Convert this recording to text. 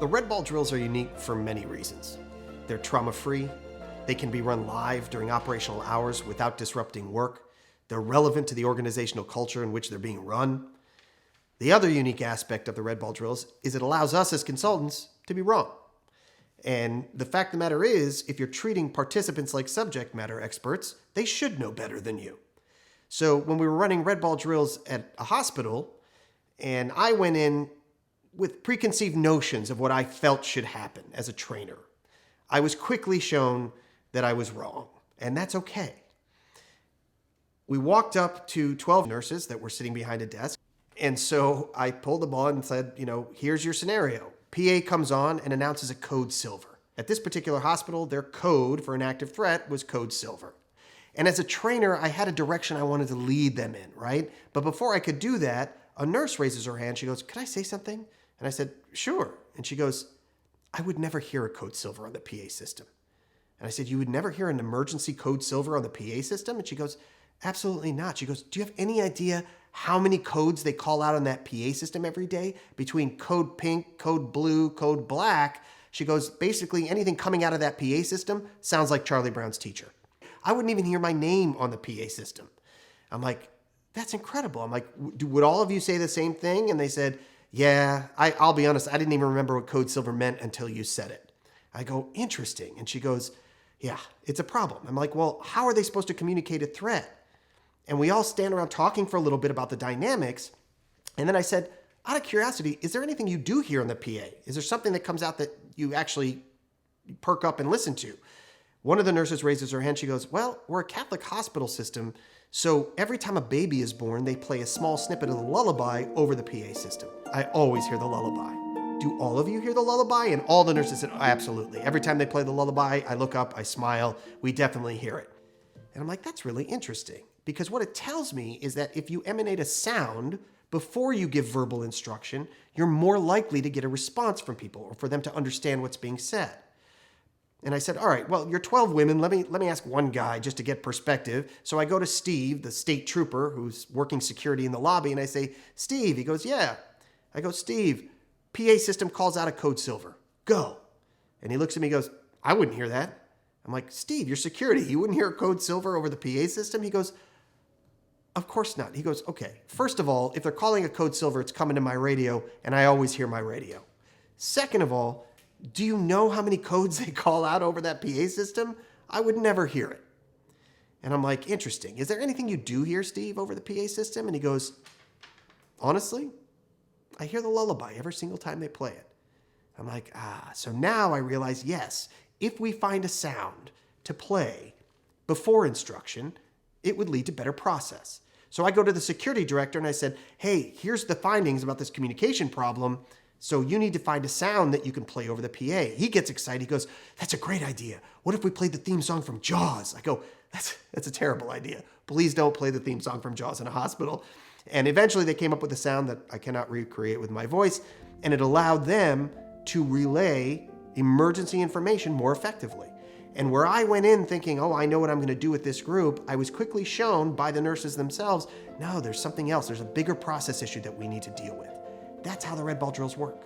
The red ball drills are unique for many reasons. They're trauma-free, they can be run live during operational hours without disrupting work, they're relevant to the organizational culture in which they're being run. The other unique aspect of the red ball drills is it allows us as consultants to be wrong. And the fact of the matter is, if you're treating participants like subject matter experts, they should know better than you. So when we were running red ball drills at a hospital, and I went in with preconceived notions of what I felt should happen as a trainer, I was quickly shown that I was wrong, and that's okay. We walked up to 12 nurses that were sitting behind a desk, and so I pulled them on and said, here's your scenario. PA comes on and announces a code silver. At this particular hospital, their code for an active threat was code silver. And as a trainer, I had a direction I wanted to lead them in, right? But before I could do that, a nurse raises her hand. She goes, "Could I say something?" And I said, "Sure." And she goes, "I would never hear a code silver on the PA system." And I said, "You would never hear an emergency code silver on the PA system?" And she goes, "Absolutely not." She goes, "Do you have any idea how many codes they call out on that PA system every day? Between code pink, code blue, code black." She goes, "Basically anything coming out of that PA system sounds like Charlie Brown's teacher. I wouldn't even hear my name on the PA system." I'm like, "That's incredible." I'm like, "Would all of you say the same thing?" And they said, "Yeah, I'll be honest, I didn't even remember what code silver meant until you said it." I go, "Interesting." And she goes, "Yeah, it's a problem." I'm like, "Well, how are they supposed to communicate a threat?" And we all stand around talking for a little bit about the dynamics. And then I said, "Out of curiosity, is there anything you do hear on the PA? Is there something that comes out that you actually perk up and listen to?" One of the nurses raises her hand. She goes, "Well, we're a Catholic hospital system, so every time a baby is born, they play a small snippet of the lullaby over the PA system. I always hear the lullaby." "Do all of you hear the lullaby?" And all the nurses said, "Absolutely. Every time they play the lullaby, I look up, I smile. We definitely hear it." And I'm like, that's really interesting, because what it tells me is that if you emanate a sound before you give verbal instruction, you're more likely to get a response from people or for them to understand what's being said. And I said, "All right, well, you're 12 women. Let me ask one guy just to get perspective." So I go to Steve, the state trooper who's working security in the lobby, and I say, "Steve." He goes, "Yeah." I go, "Steve, PA system calls out a code silver. Go." And he looks at me and goes, "I wouldn't hear that." I'm like, "Steve, you're security. You wouldn't hear a code silver over the PA system?" He goes, "Of course not." He goes, "Okay, first of all, if they're calling a code silver, it's coming to my radio, and I always hear my radio. Second of all, do you know how many codes they call out over that PA system? I would never hear it." And I'm like, "Interesting. Is there anything you do hear, Steve, over the PA system?" And he goes, "Honestly, I hear the lullaby every single time they play it." I'm like, so now I realize, yes, if we find a sound to play before instruction, it would lead to better process. So I go to the security director and I said, "Hey, here's the findings about this communication problem. So you need to find a sound that you can play over the PA." He gets excited. He goes, "That's a great idea. What if we played the theme song from Jaws?" I go, that's a terrible idea. Please don't play the theme song from Jaws in a hospital." And eventually they came up with a sound that I cannot recreate with my voice, and it allowed them to relay emergency information more effectively. And where I went in thinking, "Oh, I know what I'm going to do with this group," I was quickly shown by the nurses themselves, no, there's something else. There's a bigger process issue that we need to deal with. That's how the red ball drills work.